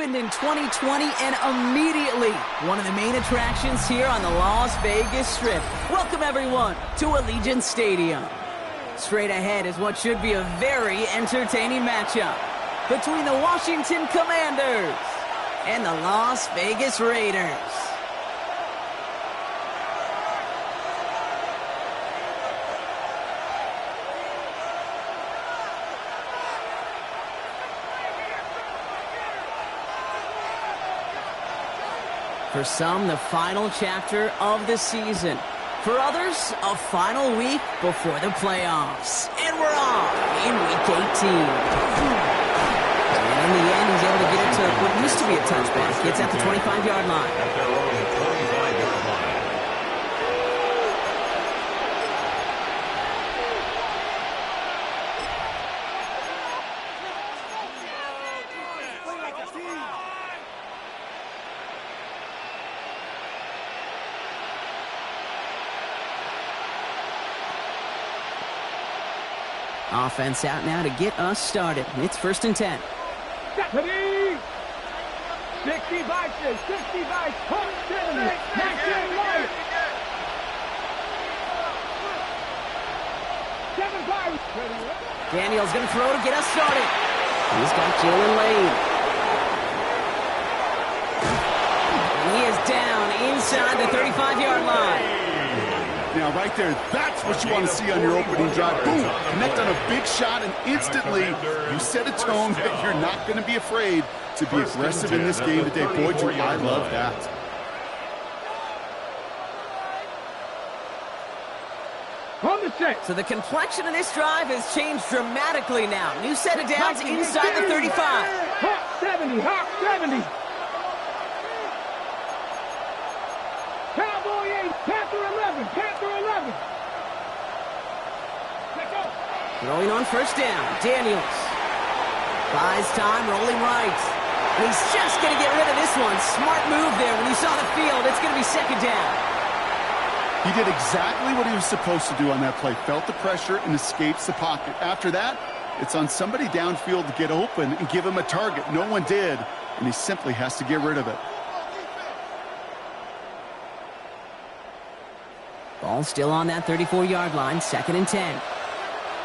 opened in 2020 and immediately one of the main attractions here on the Las Vegas Strip. Welcome, everyone, to Allegiant Stadium. Straight ahead is what should be a very entertaining matchup between the Washington Commanders and the Las Vegas Raiders. For some, the final chapter of the season. For others, a final week before the playoffs. And we're off in Week 18. And in the end, he's able to get it to what used to be a touchback. Gets at the 25-yard line. At their own 25-yard line. Offense out now to get us started. It's 1st and 10. 60 boxes, 60 boxes, 70, 19 light. 7-5. Daniel's going to throw to get us started. He's got Jalen Lane. And he is down inside the 35-yard line. Now, right there, that's what you want to see on your opening drive. Boom! Connect on a big shot, and instantly you set a tone that you're not going to be afraid to be aggressive in this game today. Boy, do I love that. On the set. So the complexion of this drive has changed dramatically now. New set of downs inside the 35. Hawk 70, Hawk 70. Cowboy 8, Panther 11, Panther 11. Let's go. Throwing on 1st down, Daniels. Buys time, rolling right. And he's just going to get rid of this one. Smart move there. When you saw the field, it's going to be 2nd down. He did exactly what he was supposed to do on that play. Felt the pressure and escapes the pocket. After that, it's on somebody downfield to get open and give him a target. No one did, and he simply has to get rid of it. Ball still on that 34-yard line, 2nd and 10.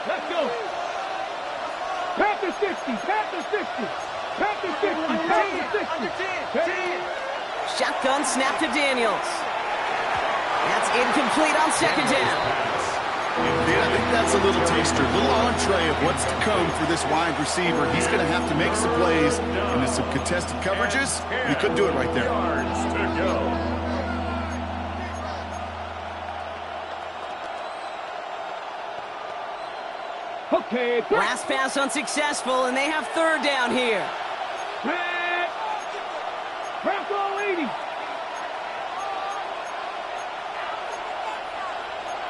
Let's go. Panther 60, Panther 60, Panther 60, Panther 60. Shotgun snap to Daniels. That's incomplete on 2nd down. Yeah, I think that's a little taster, a little entree of what's to come for this wide receiver. He's going to have to make some plays into some contested coverages. He couldn't do it right there. Yards to go. Okay, last pass unsuccessful, and they have 3rd down here. Bronco 80.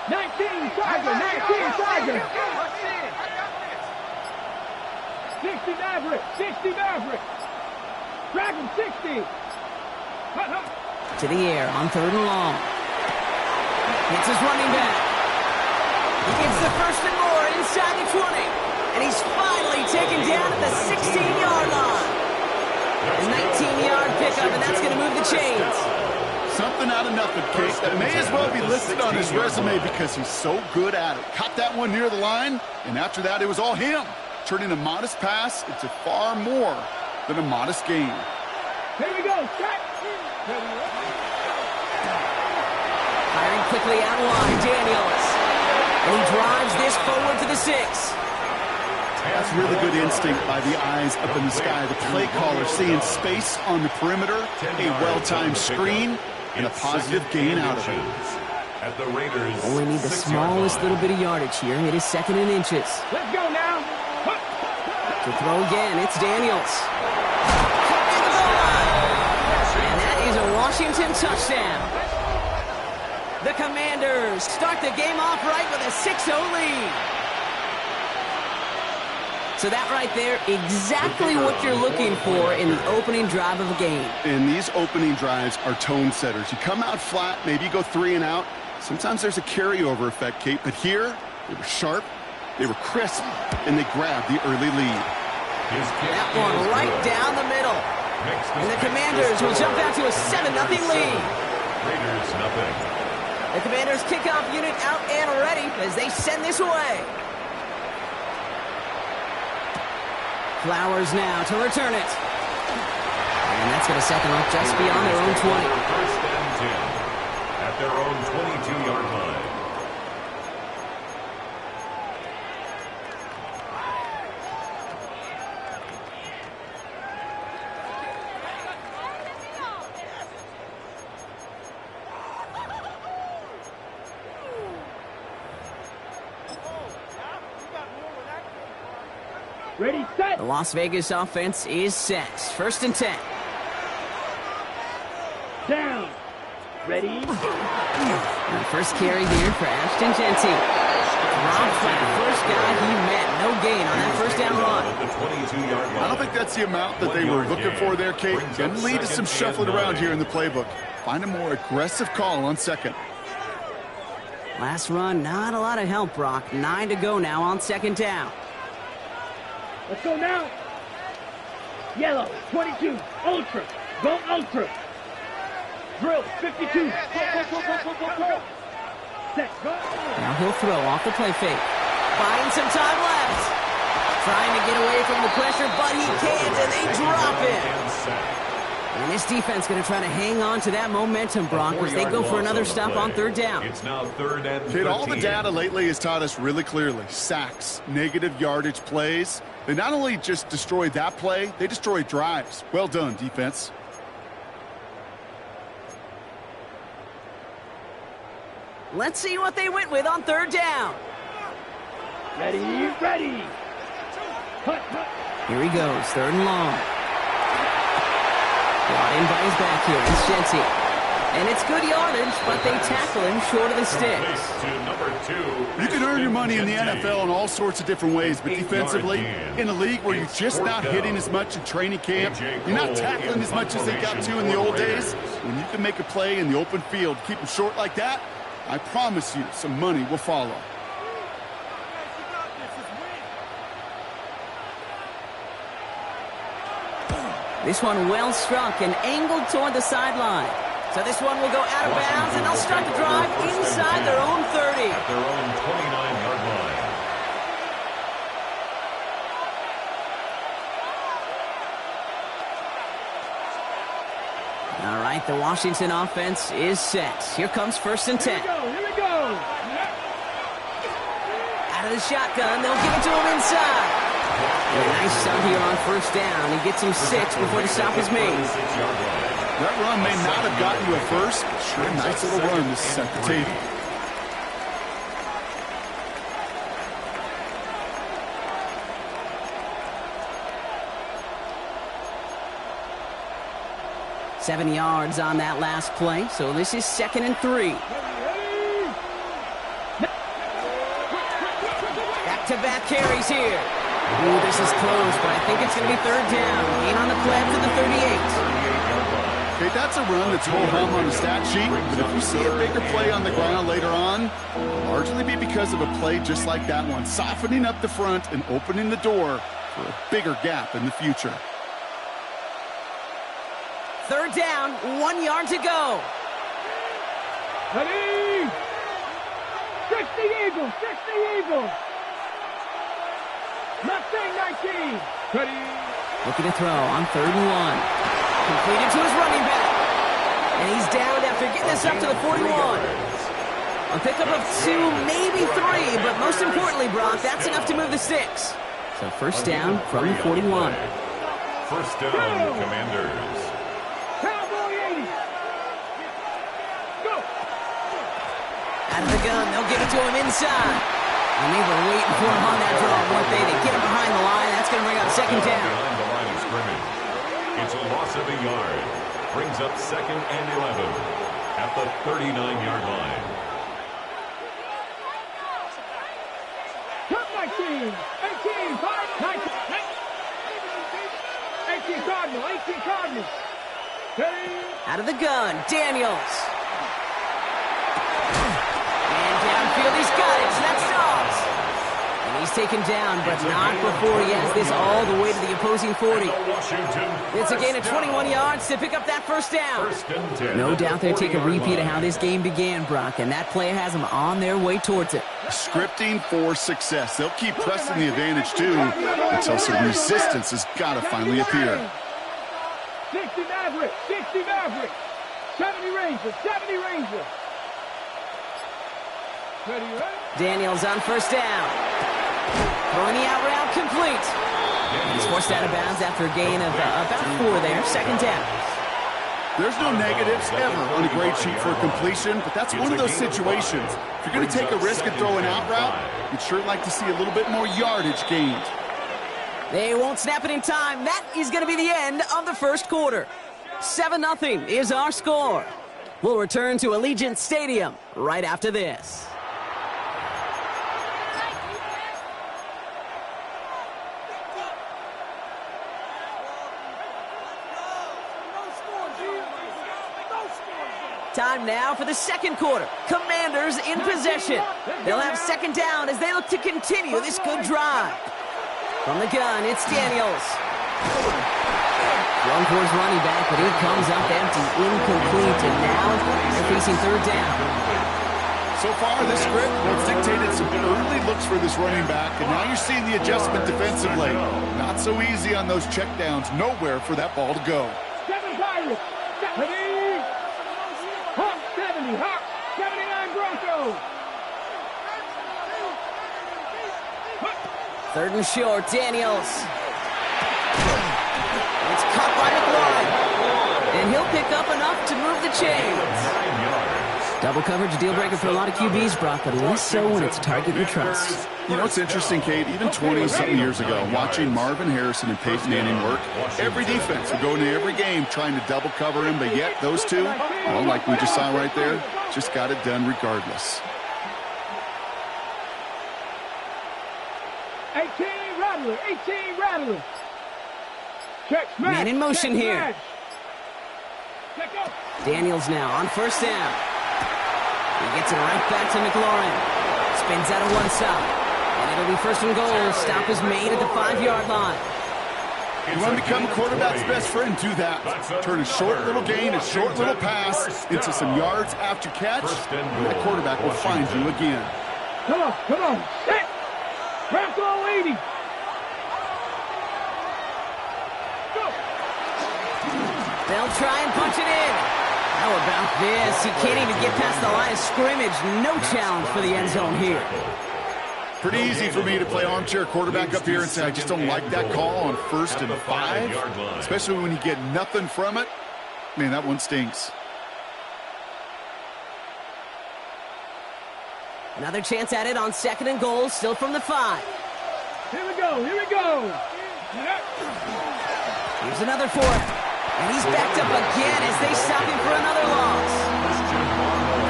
19, Tiger, 19, Tiger. 60 Maverick, 60 Maverick. Dragon 60. To the air on 3rd and long. It's his running back. He gets the 1st and more inside the 20. And he's finally taken down at the 16-yard line. A 19-yard pickup, and that's going to move the chains. Something out of nothing, Kate. That may as well be listed on his resume because he's so good at it. Caught that one near the line, and after that, it was all him. Turning a modest pass into far more than a modest gain. Here we go. Shot. Firing quickly out wide, Daniels. And he drives this forward to the 6. That's really good instinct by the eyes up in the sky. The play caller seeing space on the perimeter, a well-timed screen, and a positive gain out of it. At the Raiders. Only need the smallest little bit of yardage here. It is 2nd and inches. Let's go now. To throw again, it's Daniels. And that is a Washington touchdown. The Commanders start the game off right with a 6-0 lead. So that right there, exactly what you're looking for in the opening drive of a game. And these opening drives are tone setters. You come out flat, maybe you go 3 and out. Sometimes there's a carryover effect, Kate, but here, they were sharp, they were crisp, and they grabbed the early lead. That one right down the middle. And the Commanders will jump out to a 7-0 lead. Raiders nothing. The Commanders kickoff unit out and ready as they send this away. Flowers now to return it. And that's going to set them up just beyond their own 20. First and 10 at their own 22-yard line. Ready, set. The Las Vegas offense is set. First and 10. Down. Ready. And the first carry here for Ashton Genty. Rob for the first guy he met. No gain on that first down run. At the 22-yard line. I don't think that's the amount that they were looking for there, Kate. Going to lead to some shuffling around here in the playbook. Find a more aggressive call on second. Last run, not a lot of help, Brock. 9 to go now on second down. Let's go now. Yellow, 22, ultra. Go ultra. Drill, 52. Go. Set, go. Now he'll throw off the play fake. Buying some time left. Trying to get away from the pressure, but he can't, and they drop it. And this defense going to try to hang on to that momentum, Brock, as they go for another stop on third down. It's now third and 13. Kate, all the data lately has taught us really clearly. Sacks, negative yardage plays. They not only just destroy that play, they destroy drives. Well done, defense. Let's see what they went with on third down. Ready. Cut. Here he goes, third and long. Brought in by his back here, it's Genty. And it's good yardage, but they tackle him short of the sticks. To number 2. You can earn your money in the NFL in all sorts of different ways, but defensively, in a league where you're just not hitting as much in training camp, you're not tackling as much as they got to in the old days, when you can make a play in the open field, keep them short like that, I promise you some money will follow. This one well struck and angled toward the sideline. So this one will go out of bounds, and they'll start the drive inside their own 30. At their own 29-yard line. All right, the Washington offense is set. Here comes first and 10. Here we go. Out of the shotgun, they'll give it to him inside. And a nice stop here on first down. He gets him 6 before the stop is made. 6-yard line. That run may not have gotten you a first, but sure, nice little run to set the table. Seven yards on that last play, so this is second and 3. Back-to-back carries here. Ooh, this is close, but I think it's going to be third down. Gain on the play to the 38. Okay, that's a run that's ho-hum on the stat sheet, but if you see a bigger play on the ground later on, it'll largely be because of a play just like that one, softening up the front and opening the door for a bigger gap in the future. Third down, 1 yard to go. Ready. 60 Eagles. Mustang 19. Ready. Looking to throw on third and 1. Completed to his running back. And he's down after getting this up to the 41. A pickup of 2, maybe 3, but most importantly, Brock, that's enough to move the sticks. So first down from the 41. First down, Commanders. Cowboy 80. Go. Out of the gun, they'll give it to him inside. And they were waiting for him on that draw, weren't they? They get him behind the line. That's going to bring up second down. Behind the line of scrimmage. It's a loss of a yard. Brings up second and 11 at the 39-yard line. Cut 19. 18. 18 Cardinals. Ready. Out of the gun, Daniels. And downfield, he's got it. So that's Dobbs. And He's taken down, but not before he has this all the way to the opposing 40. It's a gain of 21 yards to pick up that first down. No doubt they're taking a repeat of how this game began, Brock, and that play has them on their way towards it. Scripting for success. They'll keep pressing the advantage, too, until some resistance has got to finally appear. 60 Maverick, 60 Maverick, 70 Ranger, 70 Ranger. Ready, ready? Daniels on first down. Throwing the out route complete. He's forced out of bounds after a gain of about 4 there. Second down. There's no negatives ever on a grade sheet for a completion, but that's one of those situations. If you're going to take a risk and throw an out route, you'd sure like to see a little bit more yardage gained. They won't snap it in time. That is going to be the end of the first quarter. 7-0 is our score. We'll return to Allegiant Stadium right after this. Time now for the second quarter. Commanders in possession. They'll have second down as they look to continue this good drive. From the gun, it's Daniels. Thrown for his running back, but he comes up empty, incomplete, and now they're facing third down. So far, this script has dictated some early looks for this running back, and now you're seeing the adjustment defensively. Not so easy on those checkdowns. Nowhere for that ball to go. 7 Pirates, 70. Hawk 70, Hawk 79 Broncos. Third and short, Daniels. It's caught by McLaurin. And he'll pick up enough to move the chains. Double coverage, a deal breaker for a lot of QBs, Brock, but less so when it's a target you trust. You know, it's interesting, Kate, even 20-something years ago, watching Marvin Harrison and Peyton Manning work, every defense would go into every game trying to double cover him, but yet those two, well, like we just saw right there, just got it done regardless. 18 Rattler, 18 Rattler. Check smash. Man in motion check here. smash. Check up. Daniels now on first down. He gets it right back to McLaurin. Spins out of one side. And it'll be first and goal. Stop is made at the 5-yard line. You want to become a quarterback's best friend, do that. Turn a short little gain, a short little pass into some yards after catch, and that quarterback will find you again. Come on, come on. Set. Bronco 80. Go. They'll try and punch it in. How about this? He can't even get past the line of scrimmage. No challenge for the end zone here. Pretty easy for me to play armchair quarterback up here and say I just don't like that call on 1st and 5, especially when you get nothing from it. Man, that one stinks. Another chance at it on 2nd and goal, still from the 5. Here we go, here we go. Here's another for him. And he's backed up again as they stop him for another loss.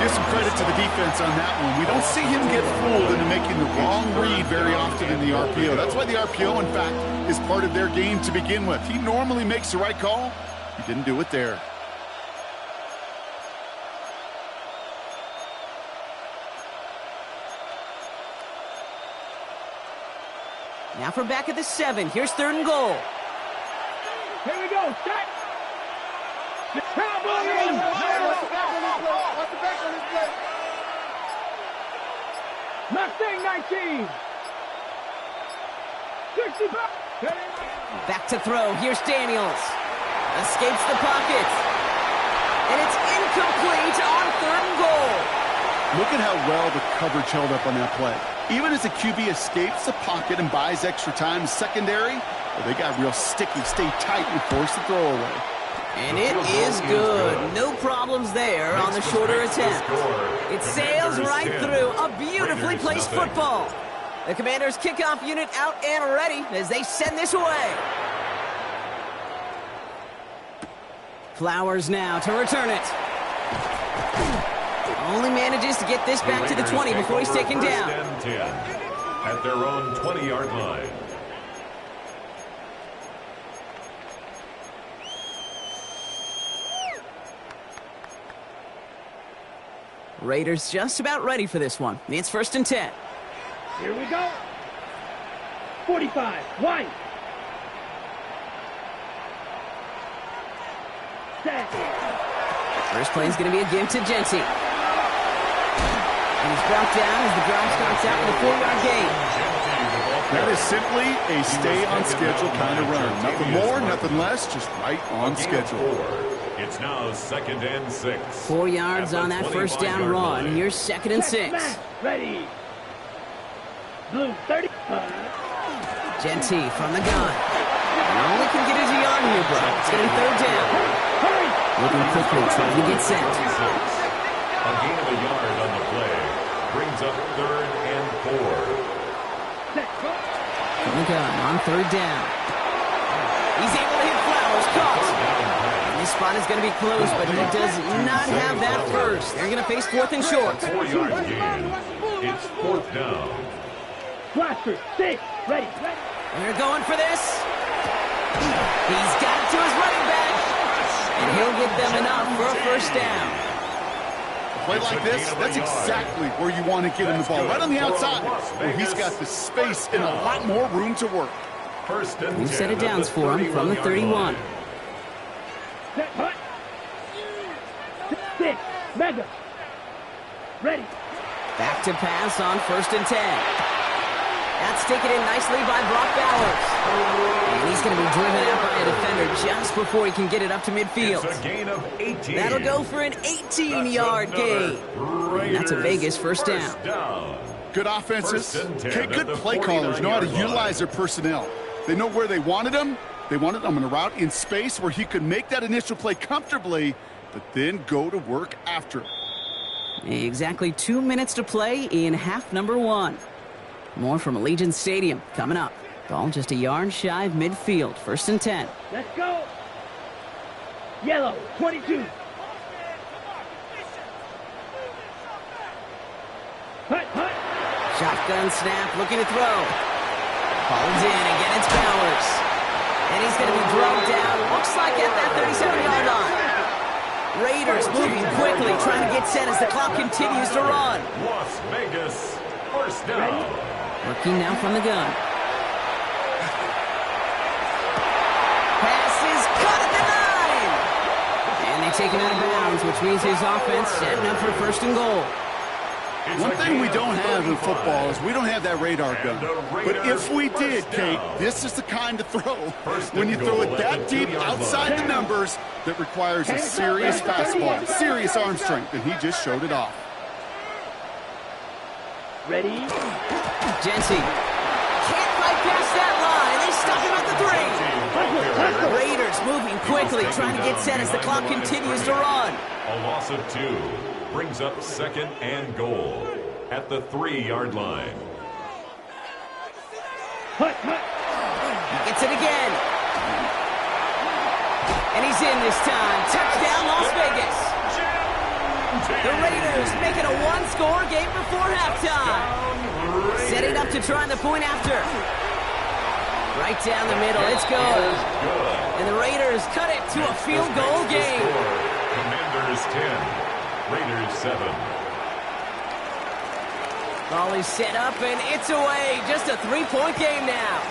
Give some credit to the defense on that one. We don't see him get fooled into making the wrong read very often in the RPO. That's why the RPO, in fact, is part of their game to begin with. He normally makes the right call. He didn't do it there. Now from back at the 7. Here's 3rd and goal. Here we go. Set. The Cowboys. Mustang 19. 65. Back to throw. Here's Daniels. Escapes the pocket. And it's incomplete on 3rd and goal. Look at how well the coverage held up on that play. Even as the QB escapes the pocket and buys extra time in secondary, well, they got real sticky, stay tight, and force the throw away. And it is good. No problems there on the shorter attempt. It sails right through a beautifully placed football. The Commanders' kickoff unit out and ready as they send this away. Flowers now to return it. Only manages to get this back to the 20 before he's taken down. At their own 20-yard line. Raiders just about ready for this one. It's 1st and 10. Here we go. 45, wide. Set. First play is going to be a give to Genty. And he's brought down as the drive starts out with a 4-yard gain. That is simply a stay-on-schedule kind of run. Nothing more, nothing less, just right on schedule. It's now 2nd and 6. 4 yards on that first down run. Here's 2nd and 6. Ready. Blue 30. Genty from the gun. And only can get his a yard here, bro. It's going to be 3rd down. Hurry. Looking quickly, trying to get set. A gain of a yard on the play brings up 3rd and 4. Set. From the gun on 3rd down. He's able to hit Flowers. Caught. And this spot is going to be close, but he does not have that first. They're going to face 4th and short. 4-yard gain. It's 4th down. Blaster. 6. Ready. They're going for this. He's got it to his running back. And he'll get them enough for a first down. A play like this, that's exactly where you want to get him the ball. Right on the outside, where he's got the space and a lot more room to work. First and New set of downs for him from the 31. Set. Hut. 6. Mega. Ready. Back to pass on 1st and 10. That's taken in nicely by Brock Bowers. And he's going to be driven out by a defender just before he can get it up to midfield. It's a gain of 18. That'll go for an 18-yard gain. And that's a Vegas first down. Good offenses. Okay, good play the callers know how to 49-yard line. utilize their personnel. They know where they wanted him. They wanted him on a route in space where he could make that initial play comfortably, but then go to work after it. Exactly 2 minutes to play in half number 1. More from Allegiant Stadium coming up. Ball just a yard shy of midfield. 1st and 10. Let's go. Yellow. 22. Hut. Shotgun snap, looking to throw. Ball's in, again it's Bowers. And he's going to be drugged down, looks like at that 37-yard line. Raiders moving quickly, trying to get set as the clock continues to run. Las Vegas, first down. Working now from the gun. Pass is cut at the 9. And they take him out of bounds, which means his offense setting up for 1st and goal. One thing we don't have in football is we don't have that radar gun. But if we did, Kate, this is the kind of throw. When you throw it that deep outside the numbers, that requires a serious fastball, serious arm strength, and he just showed it off. Ready. Genty can't bypass that line. They stop him at the 3. Raiders moving quickly, trying to get set as the clock continues to run. A loss of 2 brings up 2nd and goal at the 3-yard line. Hut. He gets it again. And he's in this time. Touchdown, Las Vegas. The Raiders make it a 1-score game before halftime. Setting up to try the point after. Right down the middle, it's good. And the Raiders cut it to a field goal game. Commanders 10, Raiders 7. Ball is set up and it's away. Just a 3-point game now.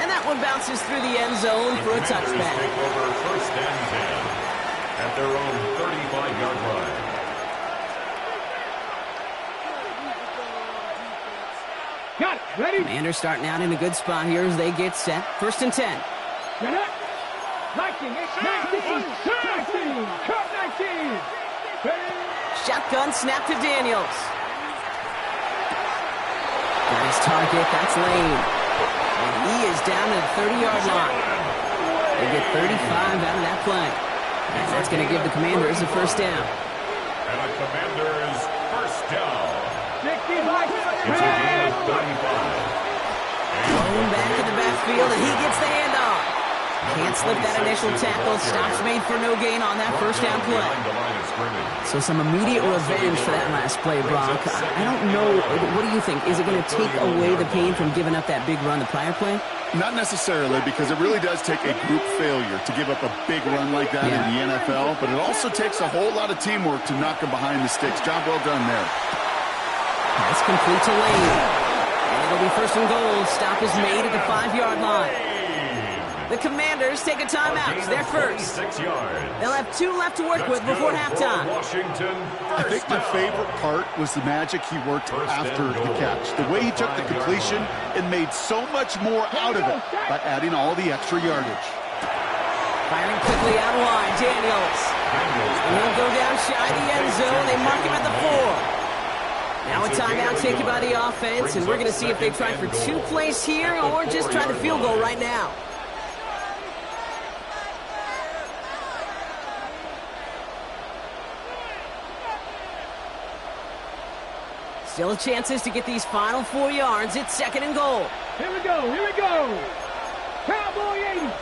And that one bounces through the end zone for a touchback. Take over 1st and 10 at their own 35-yard line. Got it. Ready. Commanders starting out in a good spot here as they get set. 1st and 10. Get up. 19. 19. Shotgun snap to Daniels. Got his target. That's Lane. And he is down to the 30-yard line. They get 35 out of that play. And that's going to give the Commanders a 1st down. And a Commanders first down. It's a 65. gain of 35. Going back in the backfield, and he gets the handoff. Can't slip that initial tackle. Stops made for no gain on that 1st down play. So some immediate revenge for that last play, Brock. I don't know. What do you think? Is it going to take away the pain from giving up that big run the prior play? Not necessarily, because it really does take a group failure to give up a big run like that in the NFL, but it also takes a whole lot of teamwork to knock them behind the sticks. Job well done there. Pass complete to Lane. And it'll be first and goal. Stop is made at the 5-yard line. The Commanders take a timeout. It's their first. They'll have 2 left to work with before halftime. I think my favorite part was the magic he worked after the catch. The way he took the completion and made so much more out of it by adding all the extra yardage. Firing quickly out wide, Daniels. And he'll go down shy of the end zone. They mark him at the 4. Now a timeout taken by the offense, and we're going to see if they try for 2 plays here or just try the field goal right now. Still chances to get these final 4 yards. It's second and goal. Here we go, here we go. Cowboy 80.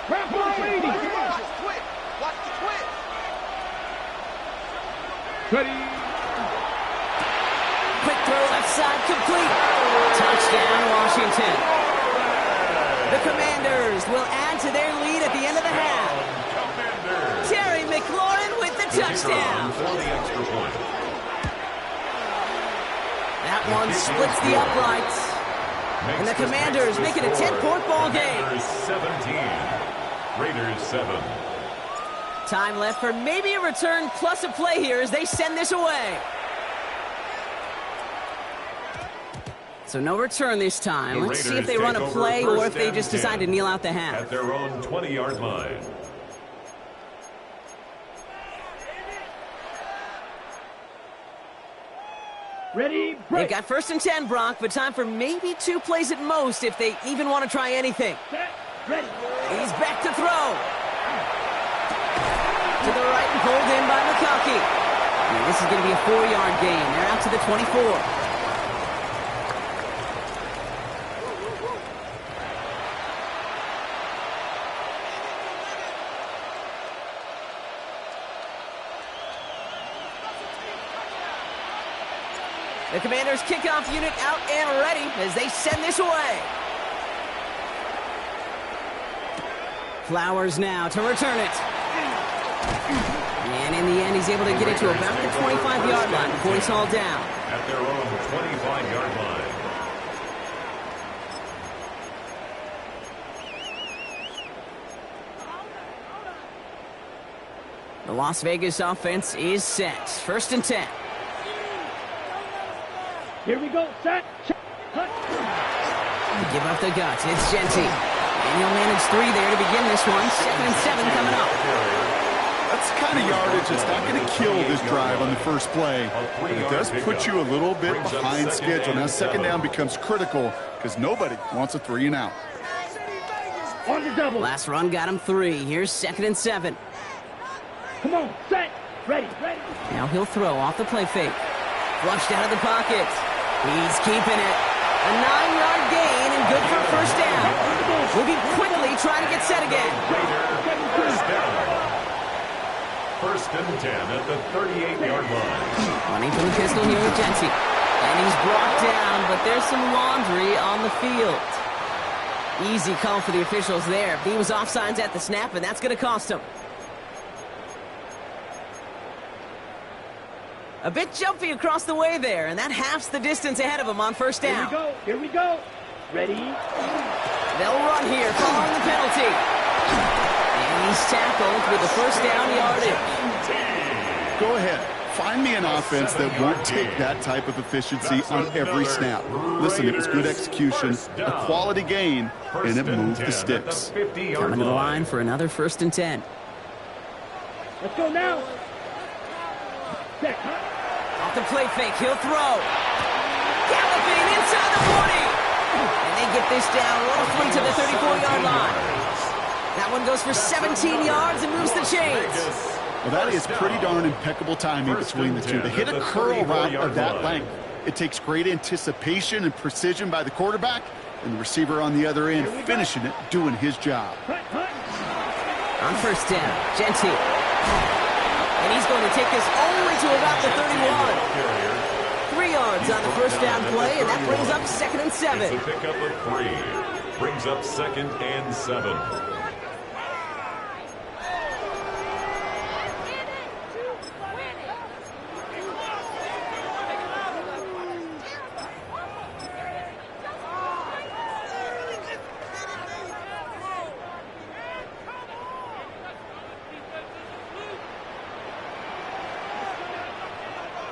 Cowboy 80. Watch the twitch. Ready. Quick throw left side, complete. Touchdown, Washington. The Commanders will add to their lead at the end of the half. Terry McLaurin with the touchdown. For the extra point. That one splits the uprights. And the Commanders make it a 10-point ball game. Commanders 17. Raiders 7. Time left for maybe a return plus a play here as they send this away. So no return this time. Let's see if they run a play or if they just decide to kneel out the half. At their own 20-yard line. Ready, They've break. got first and 10, Brock, but time for maybe 2 plays at most if they even want to try anything. Set, ready. He's back to throw. To the right and pulled in by McConkey. And this is going to be a 4-yard gain. They're out to the 24. The Commanders' kickoff unit out and ready as they send this away. Flowers now to return it. And in the end, he's able to get it to about the 25-yard line before he's hauled down. At their own 25-yard line. The Las Vegas offense is set. First and 10. Here we go, set, check, cut. Give up the guts. It's Genty. And he'll manage 3 there to begin this one. Second and 7 coming up. That's the kind of yardage that's not going to kill this drive on the first play. But it does put you a little bit behind schedule. Now second down becomes critical because nobody wants a 3 and out. On the double. Last run got him 3. Here's second and 7. Come on, set, ready, ready. Now he'll throw off the play fake. Flushed out of the pocket. He's keeping it. A 9-yard gain and good for a first down. Moving quickly, trying to get set again. First down. First and 10 at the 38-yard line. Running from the pistol here with Genty. And he's brought down, but there's some laundry on the field. Easy call for the officials there. He was offsides at the snap, and that's going to cost him. A bit jumpy across the way there, and that halves the distance ahead of him on first down. Here we go, here we go. Ready. They'll run here following the penalty. And he's tackled with the first down yardage. Go ahead. Find me an offense that won't take that type of efficiency on every snap. Listen, it was good execution, a quality gain, and it moved the sticks. Coming to the line for another first and 10. Let's go now. Set, cut. Off the play fake, he'll throw. Galloping inside the 40. And they get this down roughly to the 34-yard line. That one goes for 17 yards and moves the chains. Well, that is pretty darn impeccable timing between the two. To hit a curl route of that length, it takes great anticipation and precision by the quarterback, and the receiver on the other end finishing it, doing his job. Cut, cut. On first down, Genty. And he's going to take this only to about the 31. 3 yards on the first down play, and that brings up second and 7. It's a pickup of 3. Brings up second and 7.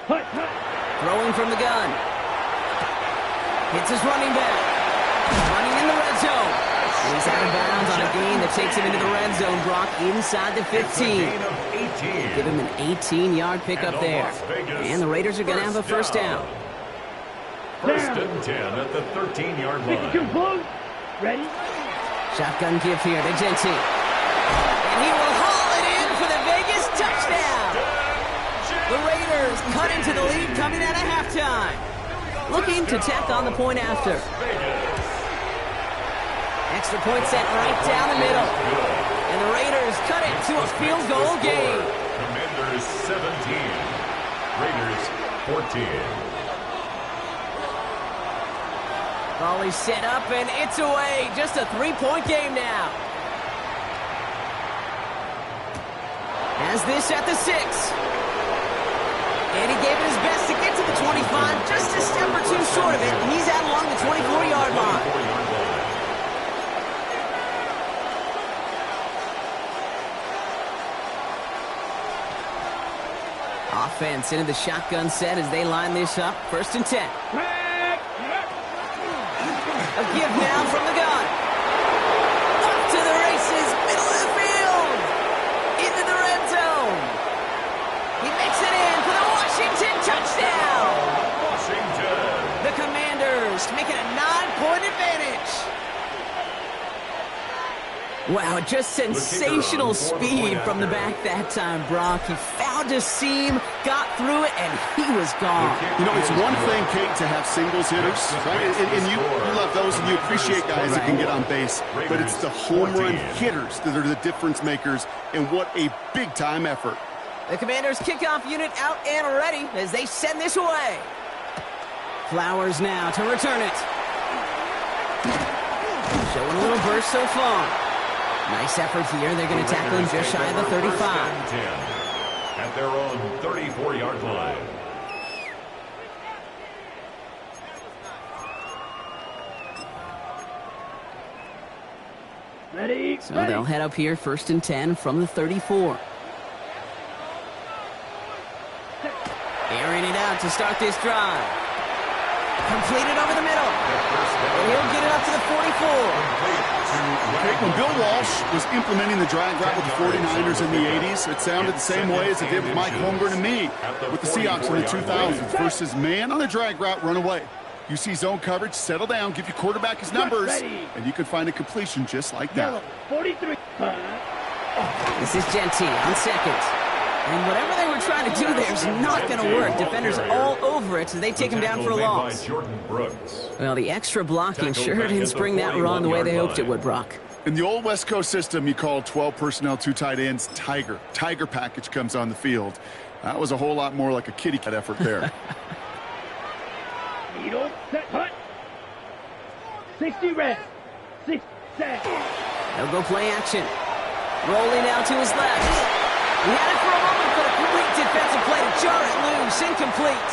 Throwing from the gun. Hits his running back. Running in the red zone. He's out of bounds on a gain that takes him into the red zone, Brock, inside the 15. Give him an 18-yard pickup there. And the Raiders are going to have a first down. First and 10 at the 13-yard line. Ready? Shotgun give here to Genty. And he will haul it in for the Vegas touchdown. The Raiders cut into the lead coming out of halftime. Looking to tack on the point after. Extra point set right down the middle. And the Raiders cut it to a field goal game. Commanders 17. Raiders 14. Volley set up, and it's away. Just a 3-point game now. Has this at the 6. And he gave it his best to get to the 25. Just a step or two short of it. He's out along the 24-yard line. Offense into the shotgun set as they line this up. First and 10. A give now from the gun. Up to the races, middle of the field. Into the red zone. He makes it in for the Washington touchdown. Washington. The Commanders make it a 9-point advantage. Wow, just sensational speed from the back that time, Brock. He found a seam, got through it, and he was gone. You know, it's one thing, Kate, to have singles hitters, right? And you love those, and you appreciate guys that can get on base. But it's the home run hitters that are the difference makers, and what a big-time effort. The Commanders' kickoff unit out and ready as they send this away. Flowers now to return it. Showing a little burst so far. Nice effort here. They're going to tackle him just shy of the 35. At their own 34-yard line. Ready? So they'll head up here, first and 10 from the 34. Airing it out to start this drive. Completed over the middle. And he'll get it up to the 44. Okay, when Bill Walsh was implementing the drag route with the 49ers in the 80s, it sounded the same way as it did with Mike Holmgren and me with the Seahawks in the 2000s versus man on the drag route, run away. You see zone coverage, settle down, give your quarterback his numbers, and you can find a completion just like that. 43. This is Genty on second. And whatever they were trying to do there is not going to work. Defenders all over it, so they take him down for a loss. Well, the extra blocking sure didn't spring that run the way they hoped it would, Brock. In the old West Coast system, you call 12 personnel, 2 tight ends, Tiger. Tiger package comes on the field. That was a whole lot more like a kitty cat effort there. Needle, set, cut. 60 red. 6 set. They'll go play action. Rolling out to his left. He had it for a moment, but a great defensive play to jar it loose. Incomplete.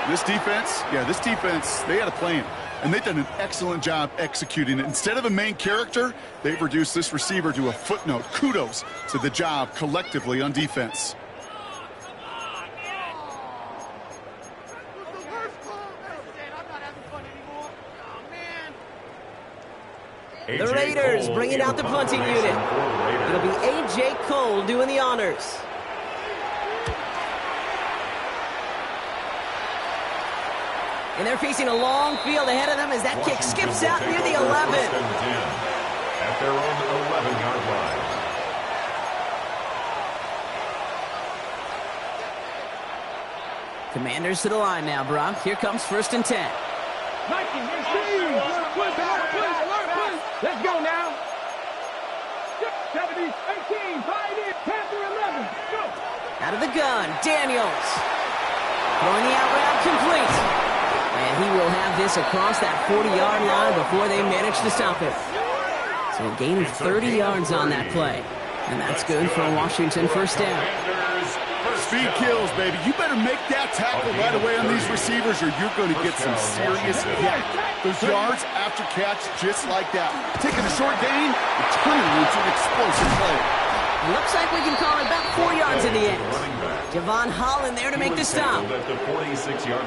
This defense, they had a plan. And they've done an excellent job executing it. Instead of a main character, they've reduced this receiver to a footnote. Kudos to the job collectively on defense. The Raiders bringing out the punting unit. It'll be A.J. Cole doing the honors. And they're facing a long field ahead of them as that kick skips out near the 11. At their own 11-yard line. Commanders to the line now, Brock. Here comes first and 10. Let's go now. 70, 18, Pioneer, Panther 11. Go. Out of the gun, Daniels. Throwing the out route complete. And he will have this across that 40-yard line before they manage to stop it. So a gain of 30 yards on that play. And that's good for a Washington first down. Speed kills, baby. You better make that tackle right away on these receivers or you're going to get some serious hit. Those yards after catch just like that. Taking a short gain and turning it into an explosive play. It looks like we can call it about 4 yards in the end. Javon Holland there to make the stop.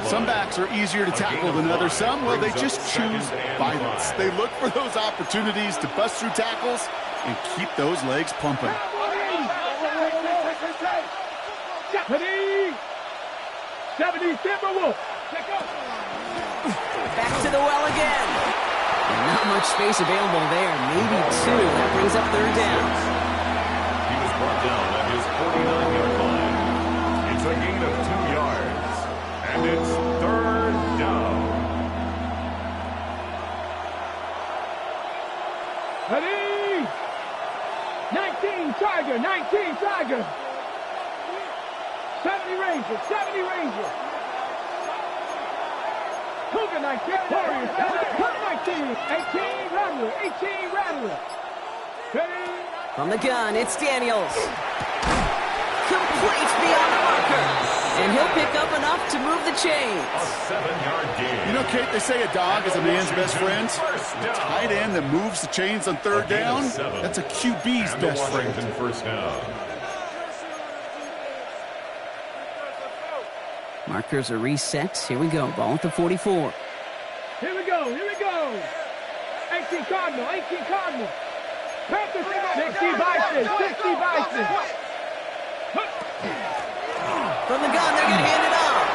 Some backs are easier to tackle than others. Some, well, they just choose violence. They look for those opportunities to bust through tackles and keep those legs pumping. 70 Timberwolves. Back to the well again. Not much space available there. Maybe 2. That brings up third down. He was brought down at his 49-yard line. It's a gain of 2 yards. And it's third down. Ready? 19 Tiger, 19 Tiger. 70 Rangers, 70 Rangers. Cougar 19, Warriors, 19, 18 Rattler, 18 Rattler. Ready? From the gun, it's Daniels. Complete beyond the marker. And he'll pick up enough to move the chains. A 7-yard gain. You know, Kate, they say a dog is a man's best friend. The tight end that moves the chains on third down, that's a QB's best friend. First down. Markers are reset. Here we go. Ball at the 44. Here we go, here we go. 18 Cardinal, 18 Cardinal. Panthers, 60 Bison, 60 Bison. From the gun, they're going to hand it off.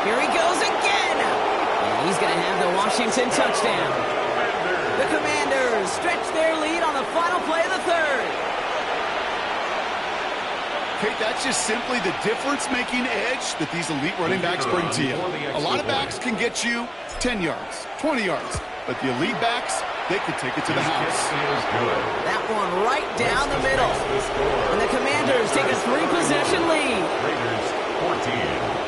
Here he goes again. And he's going to have the Washington touchdown. The Commanders stretch their lead on the final play of the third. Kate, that's just simply the difference-making edge that these elite running backs bring to you. A lot of backs can get you 10 yards, 20 yards, but the elite backs, they can take it to the house. That one right down the middle. And the Commanders take a 3-possession lead. Raiders 14.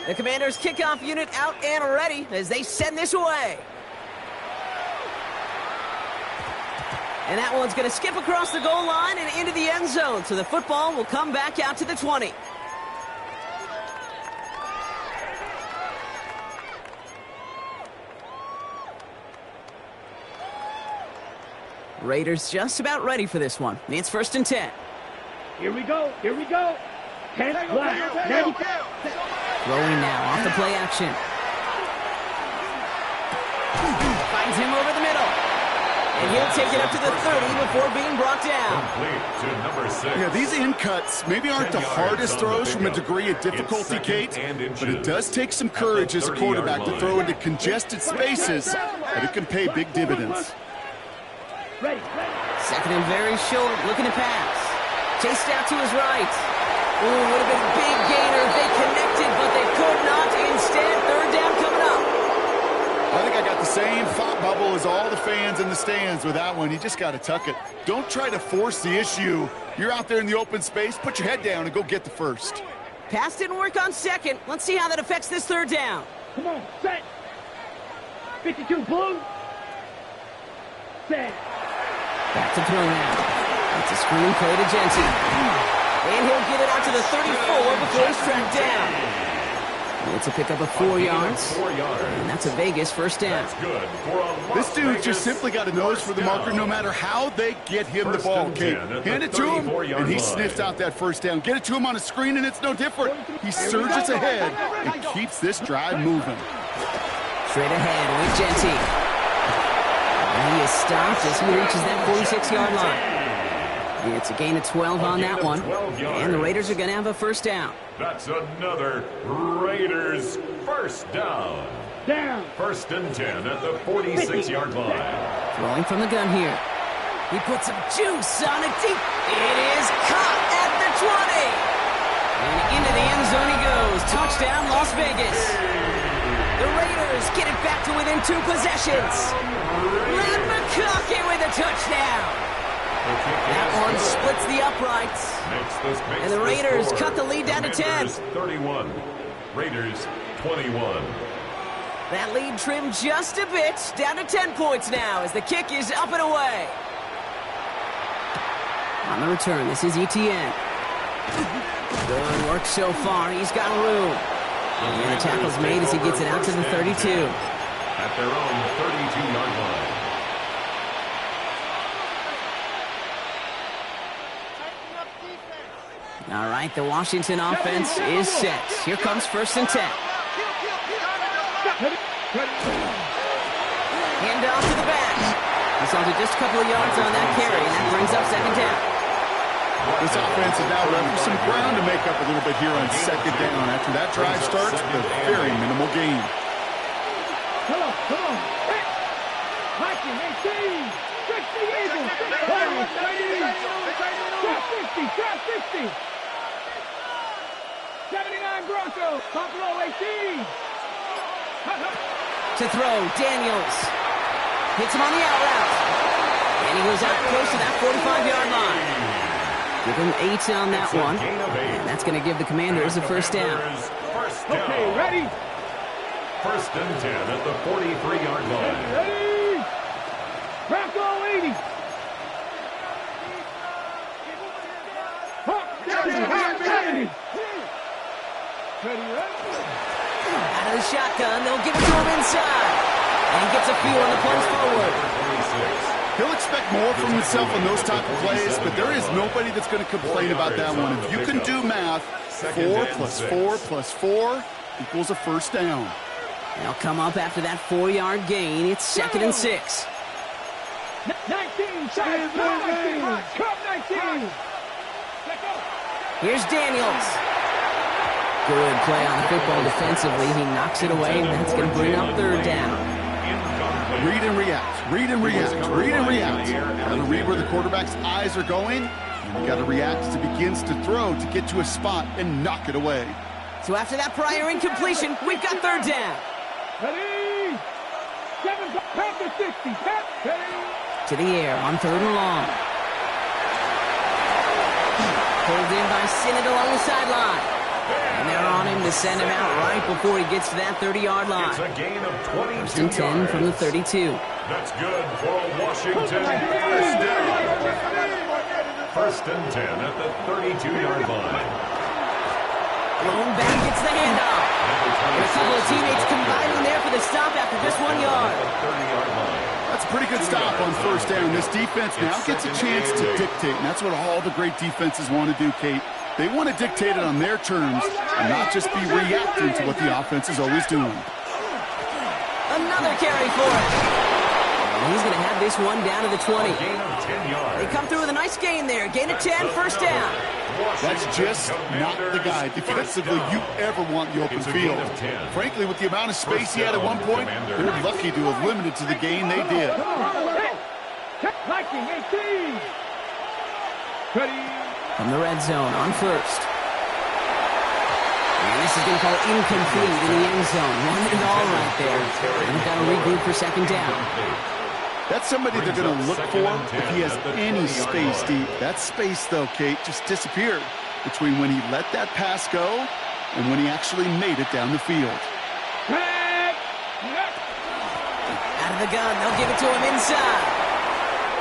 The Commanders' kickoff unit out and ready as they send this away. And that one's going to skip across the goal line and into the end zone, so the football will come back out to the 20. Raiders just about ready for this one. It's 1st and 10. Here we go, here we go. 10 left. Throwing now off the play action. Finds him over the middle. And he'll take it up to the 30 before being brought down. Complete to number 6. Yeah, these in cuts maybe aren't the hardest throws from a degree of difficulty, Kate, but it does take some courage as a quarterback to throw into congested spaces, but it can pay big dividends. Second and very short, looking to pass. Chased out to his right. Ooh, would have been a big gainer if they connected, but they could not. Instead, third down coming up. I think I got the same thought bubble as all the fans in the stands with that one. You just got to tuck it. Don't try to force the issue. You're out there in the open space. Put your head down and go get the first. Pass didn't work on second. Let's see how that affects this third down. Come on, set. 52 blue. Set. Back to throw now. It's a screen play to Genty. And he'll get it out to the 34 before he's tracked down. It's a pickup of 4 yards. And that's a Vegas first down. This dude just simply got a nose for the marker no matter how they get him the ball, Kate. Hand it to him, and he sniffs out that first down. Get it to him on a screen, and it's no different. He surges ahead and keeps this drive moving. Straight ahead with Genty. And he is stopped as he reaches that 46-yard line. It's a gain of 12 on that one. And the Raiders are going to have a first down. That's another Raiders first down. Down. 1st and 10 at the 46-yard line. Throwing from the gun here. He puts some juice on it deep. It is caught at the 20. And into the end zone he goes. Touchdown, Las Vegas. The Raiders get it back to within 2 possessions. Matt McConkey with a touchdown. That one splits the uprights. And the Raiders cut the lead down to 10. 31. Raiders 21. That lead trimmed just a bit. Down to 10 points now as the kick is up and away. On the return, this is ETN. Good work so far. He's got room. And the tackle's made as he gets it out to the 32. At their own 32-yard line. All right, the Washington offense is set. Here comes 1st and 10. Hand off to the back. He's onto just a couple of yards on that carry, and that brings up 2nd down. This offense is now left with some ground to make up a little bit here on 2nd down after that drive starts with a very minimal gain. Come on. Hiking, 18. 60 Eagles. Drop 60. 79 Broncos. Buffalo 18. To throw, Daniels. Hits him on the out route. And he goes out close to that 45-yard line. Give him 8 on that one. And that's going to give the Commanders a 1st down. Okay, ready? 1st and 10 at the 43-yard line. Ready? Bronco 80. Out of the shotgun, they'll give it to him inside. And he gets a feel on the punch forward. He'll expect more from himself on those type of plays, but there is nobody that's going to complain about that one. If you can do math, 4 plus 4 plus 4 equals a 1st down. They'll come up after that 4-yard gain. It's 2nd and 6. 19, 19. Here's Daniels. Good play on the football defensively. He knocks it away, and that's going to bring up 3rd down. Read and react. Read and react. Read and react. Got to read where the quarterback's eyes are going, and you got to react as he begins to throw to get to a spot and knock it away. So after that prior incompletion, we've got 3rd down. Ready? 7, Pep to 60. Pep, ready? To the air on 3rd and long. Pulled in by Sinnott along the sideline. And they're on him to send him out right before he gets to that 30-yard line. It's a gain of 22 1st and 10 from the 32. That's good for Washington. 1st down. 1st and 10 at the 32-yard line. Blown back gets the handoff. And a couple of teammates combining there for the stop after just 1 yard. That's a pretty good stop on 1st down. This defense now gets a chance to dictate, and that's what all the great defenses want to do, Kate. They want to dictate it on their terms and not just be reacting to what the offense is always doing. Another carry for it. And he's going to have this one down to the 20. Gain of 10 yards. They come through with a nice gain there. Gain of 10, 1st down. That's just not the guy defensively you ever want in the open field. Frankly, with the amount of space he had at one point, they're lucky to have limited to the gain they did. Hiking, 18. Ready? From the red zone on 1st. And this is going to call incomplete in the end zone. One and all right there. And they've got to regroup for 2nd down. That's somebody they're going to look for if he has any space deep. That space, though, Kate, just disappeared between when he let that pass go and when he actually made it down the field. Out of the gun, they'll give it to him inside.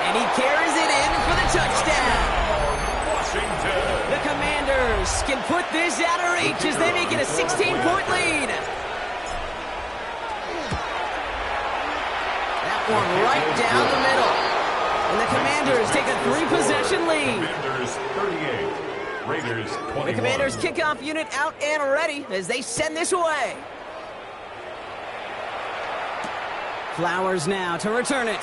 And he carries it in for the touchdown. Washington. The Commanders can put this out of reach as they make it a 16-point lead. One right down the middle. And the Commanders take a 3-possession lead. Commanders 38, Raiders 21. The Commanders kickoff unit out and ready as they send this away. Flowers now to return it.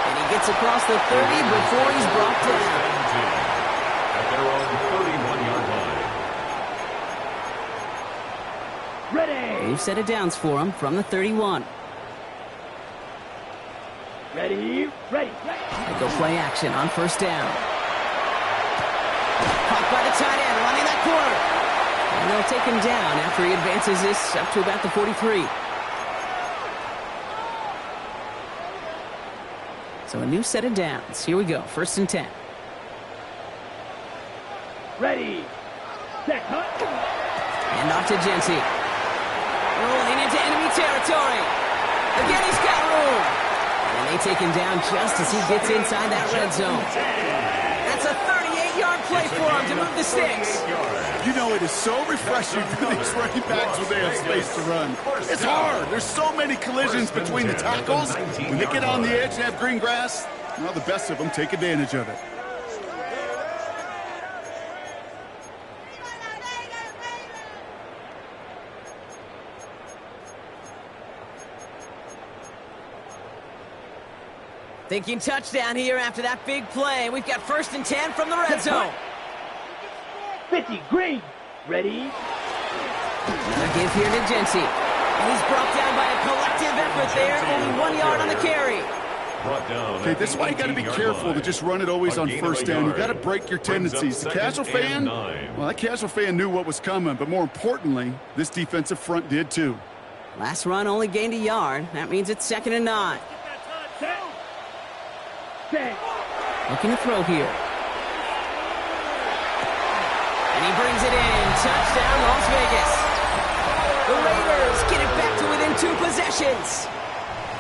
And he gets across the 30 before he's brought down. At their own 31-yard line. Ready. New set of downs for him from the 31. Ready. Ready. They go play action on 1st down. Caught by the tight end, running that corner. And they'll take him down after he advances this up to about the 43. So a new set of downs. Here we go, 1st and 10. Ready. Set. And off to Jency. Rolling into enemy territory. Again, he's got room. And they take him down just as he gets inside that red zone. That's a 38-yard play for him to move the sticks. You know, it is so refreshing for these running backs when they have space to run. It's hard. There's so many collisions between the tackles. When they get on the edge and have green grass, well, the best of them take advantage of it. Thinking touchdown here after that big play. We've got 1st and 10 from the red zone. 50, green. Ready? Another give here to Genty. And he's brought down by a collective effort there. Only 1 yard on the carry. Okay, this is why you got to be careful to just run it always on 1st down. You got to break your tendencies. The casual fan, well, that casual fan knew what was coming, but more importantly, this defensive front did too. Last run only gained a yard. That means it's 2nd and 9. Looking to throw here. And he brings it in. Touchdown, Las Vegas. The Raiders get it back to within 2 possessions.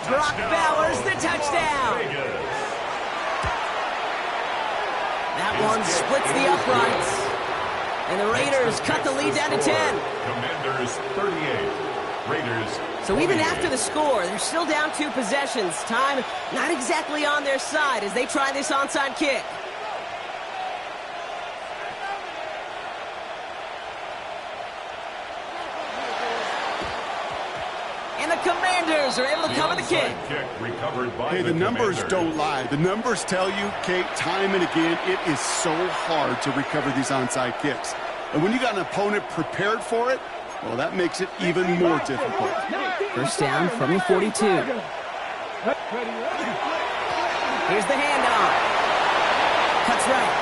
Brock Bowers, the touchdown. That one splits the uprights. And the Raiders cut the lead down to 10. Commanders 38. Raiders. So even after the score, they're still down 2 possessions. Time not exactly on their side as they try this onside kick. And the Commanders are able to cover the kick. Hey, the numbers don't lie. The numbers tell you, Kate, time and again, it is so hard to recover these onside kicks. And when you got an opponent prepared for it, well, that makes it even more difficult. 1st down from the 42. Here's the handoff. Cuts right.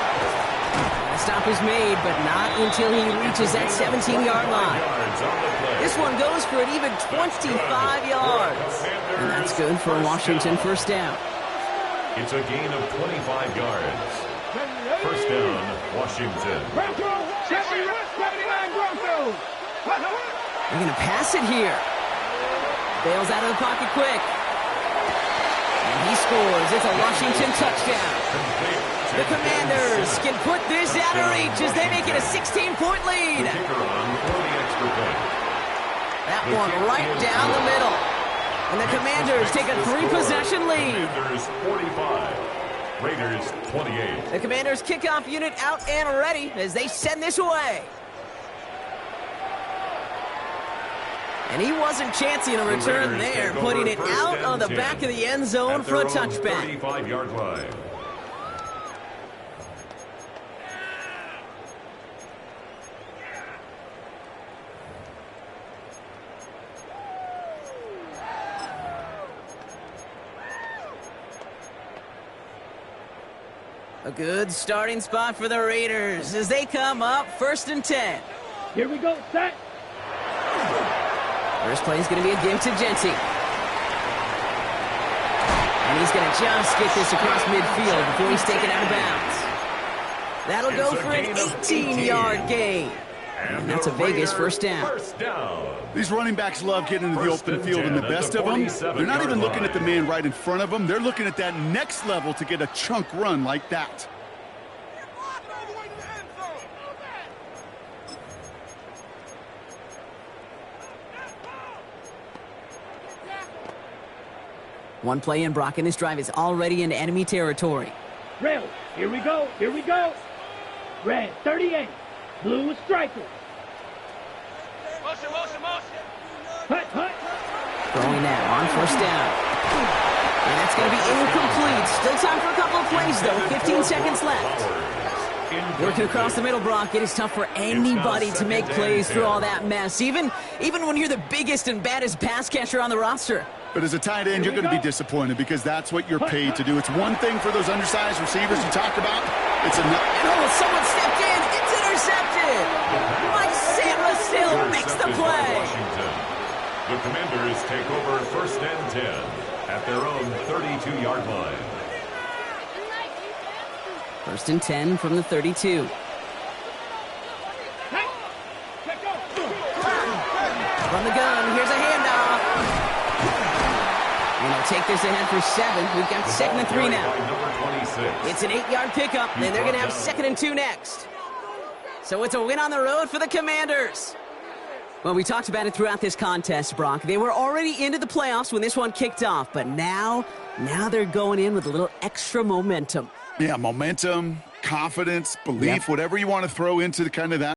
The stop is made, but not until he reaches that 17-yard line. This one goes for an even 25 yards. And that's good for Washington 1st down. It's a gain of 25 yards. 1st down, Washington. They're going to pass it here. Bails out of the pocket quick. And he scores. It's a Washington touchdown. The Commanders can put this out of reach as they make it a 16-point lead. That one right down the middle. And the Commanders take a 3-possession lead. Commanders 45. Raiders 28. The Commanders kickoff unit out and ready as they send this away. And he wasn't chancing a return there, putting it out on the back of the end zone for a touchback. 35-yard line. A good starting spot for the Raiders as they come up 1st and 10. Here we go, set. First play is going to be a give to Genty. And he's going to just get this across midfield before he's taken out of bounds. That'll go for an 18-yard gain. And that's a Vegas 1st down. These running backs love getting into the open field, and the best of them, they're not even looking at the man right in front of them. They're looking at that next level to get a chunk run like that. One play in, Brock, and this drive is already into enemy territory. Rail, here we go, here we go. Red, 38. Blue, striker. Motion, motion, motion. Hut, hut. Throwing that on 1st down. And that's going to be incomplete. Still time for a couple of plays, though. 15 seconds left. Working across the middle, Brock. It is tough for anybody to make plays through all that mess, even when you're the biggest and baddest pass catcher on the roster. But as a tight end, you're going to be disappointed because that's what you're paid to do. It's one thing for those undersized receivers you talked about. It's another. And someone stepped in. It's intercepted. Mike Sandra still makes the play. The Commanders take over 1st and 10 at their own 32-yard line. 1st and 10 from the 32. From the gun, here's a handoff. And a take this ahead for 7. We've got 2nd and 3 now. Number 26. It's an 8-yard pickup, then they're going to have 2nd and 2 next. So it's a win on the road for the Commanders. Well, we talked about it throughout this contest, Brock. They were already into the playoffs when this one kicked off, but now they're going in with a little extra momentum. Yeah, momentum, confidence, belief, Yep. whatever you want to throw into the kind of that.